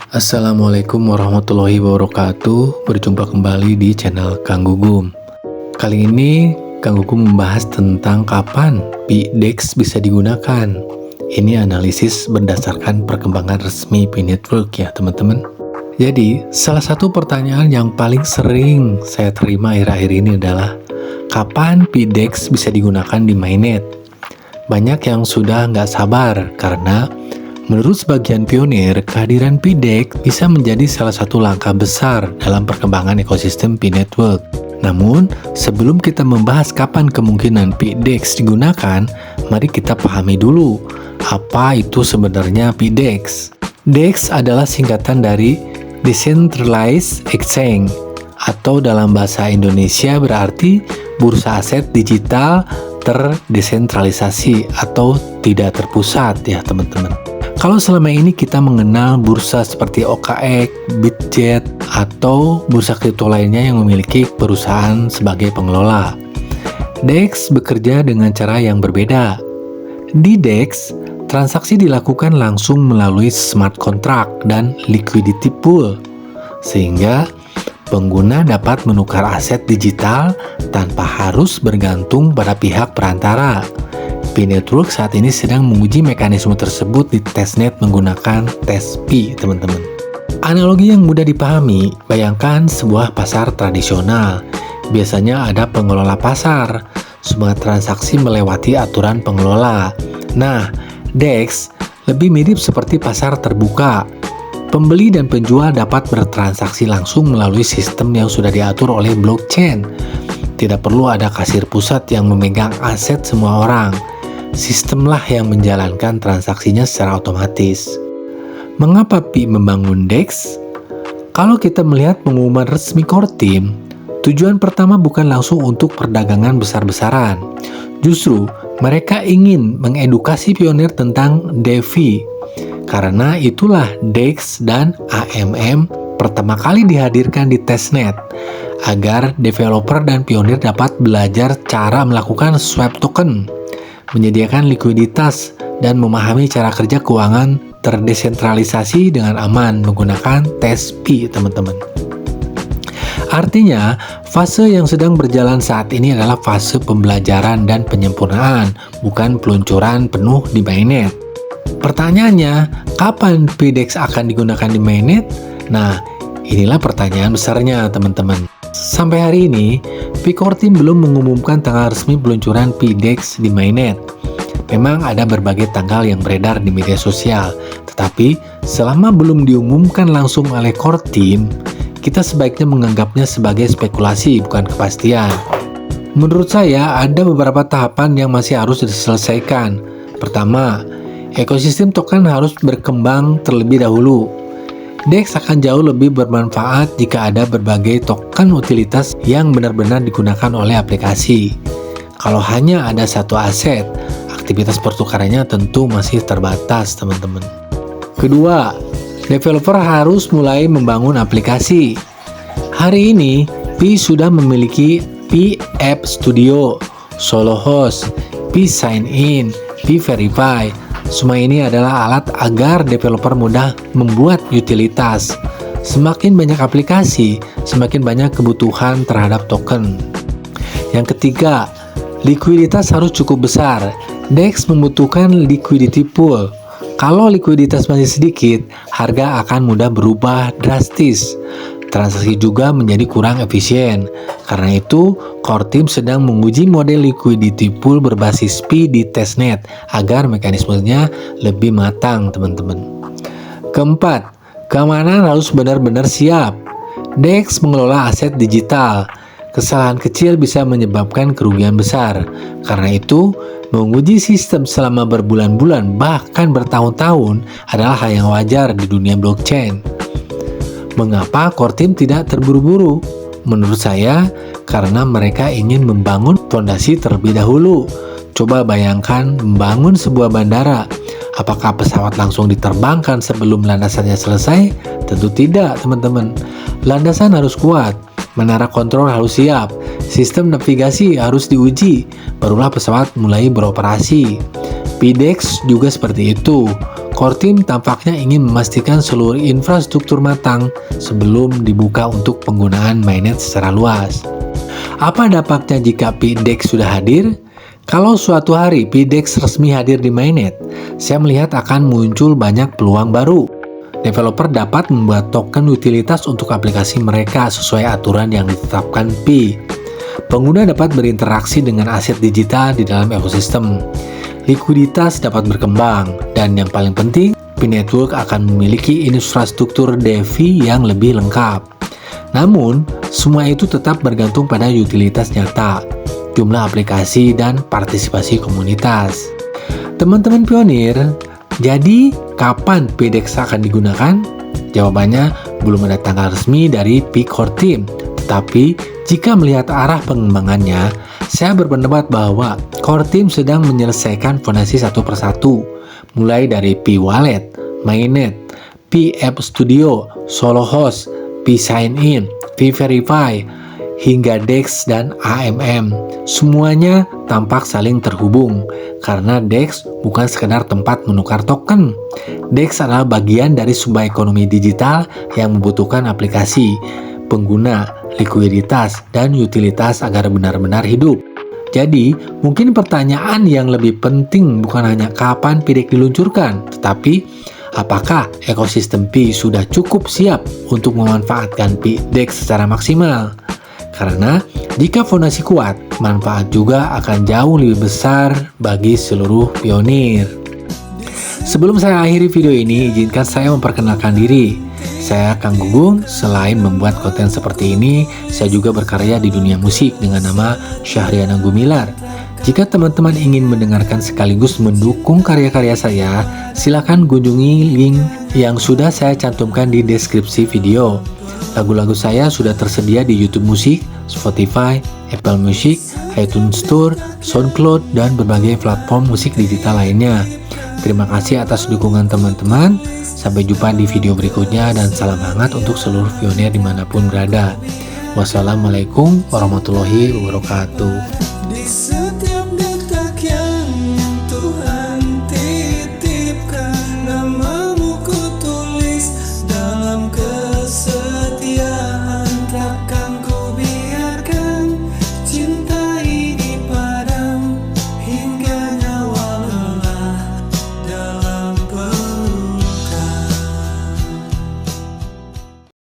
Assalamualaikum warahmatullahi wabarakatuh. Berjumpa kembali di channel Kang Gugum. Kali ini Kang Gugum membahas tentang kapan P-DEX bisa digunakan. Ini analisis berdasarkan perkembangan resmi P-Network ya teman-teman. Jadi salah satu pertanyaan yang paling sering saya terima akhir-akhir ini adalah kapan P-DEX bisa digunakan di mainnet. Banyak yang sudah nggak sabar karena menurut sebagian pionir, kehadiran P-DEX bisa menjadi salah satu langkah besar dalam perkembangan ekosistem P-Network. Namun, sebelum kita membahas kapan kemungkinan P-DEX digunakan, mari kita pahami dulu apa itu sebenarnya P-DEX. DEX adalah singkatan dari Decentralized Exchange, atau dalam bahasa Indonesia berarti bursa aset digital terdesentralisasi atau tidak terpusat ya teman-teman. Kalau selama ini kita mengenal bursa seperti OKX, Bitget, atau bursa kripto lainnya yang memiliki perusahaan sebagai pengelola, DEX bekerja dengan cara yang berbeda. Di DEX, transaksi dilakukan langsung melalui smart contract dan liquidity pool, sehingga pengguna dapat menukar aset digital tanpa harus bergantung pada pihak perantara. P-Network saat ini sedang menguji mekanisme tersebut di testnet menggunakan tes P, teman-teman. Analogi yang mudah dipahami, bayangkan sebuah pasar tradisional. Biasanya ada pengelola pasar. Semua transaksi melewati aturan pengelola. Nah, DEX lebih mirip seperti pasar terbuka. Pembeli dan penjual dapat bertransaksi langsung melalui sistem yang sudah diatur oleh blockchain. Tidak perlu ada kasir pusat yang memegang aset semua orang. Sistemlah yang menjalankan transaksinya secara otomatis. Mengapa Pi membangun DEX? Kalau kita melihat pengumuman resmi core team, tujuan pertama bukan langsung untuk perdagangan besar-besaran. Justru, mereka ingin mengedukasi pionir tentang DeFi. Karena itulah DEX dan AMM pertama kali dihadirkan di testnet, agar developer dan pionir dapat belajar cara melakukan swap token, menyediakan likuiditas, dan memahami cara kerja keuangan terdesentralisasi dengan aman menggunakan tes P, teman-teman. Artinya, fase yang sedang berjalan saat ini adalah fase pembelajaran dan penyempurnaan, bukan peluncuran penuh di mainnet. Pertanyaannya, kapan P-DEX akan digunakan di mainnet? Nah, inilah pertanyaan besarnya, teman-teman. Sampai hari ini, P-Core Team belum mengumumkan tanggal resmi peluncuran P-DEX di mainnet. Memang ada berbagai tanggal yang beredar di media sosial, tetapi selama belum diumumkan langsung oleh Core Team, kita sebaiknya menganggapnya sebagai spekulasi, bukan kepastian. Menurut saya, ada beberapa tahapan yang masih harus diselesaikan. Pertama, ekosistem token harus berkembang terlebih dahulu. DEX akan jauh lebih bermanfaat jika ada berbagai token utilitas yang benar-benar digunakan oleh aplikasi. Kalau hanya ada satu aset, aktivitas pertukarannya tentu masih terbatas, teman-teman. Kedua, developer harus mulai membangun aplikasi. Hari ini, Pi sudah memiliki Pi App Studio, Solo Host, Pi Sign In, Pi Verify. Semua ini adalah alat agar developer mudah membuat utilitas. Semakin banyak aplikasi, semakin banyak kebutuhan terhadap token. Yang ketiga, likuiditas harus cukup besar. DEX membutuhkan liquidity pool. Kalau likuiditas masih sedikit, harga akan mudah berubah drastis. Transaksi juga menjadi kurang efisien. Karena itu, Core Team sedang menguji model liquidity pool berbasis P di testnet agar mekanismenya lebih matang, teman-teman. Keempat, keamanan harus benar-benar siap. DEX mengelola aset digital. Kesalahan kecil bisa menyebabkan kerugian besar. Karena itu, menguji sistem selama berbulan-bulan bahkan bertahun-tahun adalah hal yang wajar di dunia blockchain. Mengapa Core Team tidak terburu-buru? Menurut saya, karena mereka ingin membangun fondasi terlebih dahulu. Coba bayangkan membangun sebuah bandara. Apakah pesawat langsung diterbangkan sebelum landasannya selesai? Tentu tidak, teman-teman. Landasan harus kuat, menara kontrol harus siap, sistem navigasi harus diuji, barulah pesawat mulai beroperasi. P-DEX juga seperti itu. Core Team tampaknya ingin memastikan seluruh infrastruktur matang sebelum dibuka untuk penggunaan mainnet secara luas. Apa dampaknya jika PDEX sudah hadir? Kalau suatu hari PDEX resmi hadir di mainnet, saya melihat akan muncul banyak peluang baru. Developer dapat membuat token utilitas untuk aplikasi mereka sesuai aturan yang ditetapkan Pi. Pengguna dapat berinteraksi dengan aset digital di dalam ekosistem. Likuiditas dapat berkembang, dan yang paling penting, Pi Network akan memiliki infrastruktur DeFi yang lebih lengkap. Namun, semua itu tetap bergantung pada utilitas nyata, jumlah aplikasi, dan partisipasi komunitas. Teman-teman pionir, jadi kapan PDEX akan digunakan? Jawabannya belum ada tanggal resmi dari Pi Core Team. Tetapi, jika melihat arah pengembangannya, saya berpendapat bahwa Core Team sedang menyelesaikan fondasi satu persatu, mulai dari Pi Wallet, Mainnet, Pi App Studio, Solo Host, Pi Sign In, Pi Verify, hingga DEX dan AMM. Semuanya tampak saling terhubung, karena DEX bukan sekedar tempat menukar token. DEX adalah bagian dari sebuah ekonomi digital yang membutuhkan aplikasi, pengguna, likuiditas, dan utilitas agar benar-benar hidup. Jadi, mungkin pertanyaan yang lebih penting bukan hanya kapan PDEX diluncurkan, tetapi apakah ekosistem Pi sudah cukup siap untuk memanfaatkan PDEX secara maksimal? Karena jika fondasi kuat, manfaat juga akan jauh lebih besar bagi seluruh pionir. Sebelum saya akhiri video ini, izinkan saya memperkenalkan diri. Saya Kang Gunggung. Selain membuat konten seperti ini, saya juga berkarya di dunia musik dengan nama Syahriana Gumilar. Jika teman-teman ingin mendengarkan sekaligus mendukung karya-karya saya, silakan kunjungi link yang sudah saya cantumkan di deskripsi video. Lagu-lagu saya sudah tersedia di YouTube Musik, Spotify, Apple Music, iTunes Store, SoundCloud, dan berbagai platform musik digital lainnya. Terima kasih atas dukungan teman-teman. Sampai jumpa di video berikutnya dan salam hangat untuk seluruh pionir dimanapun berada. Wassalamualaikum warahmatullahi wabarakatuh.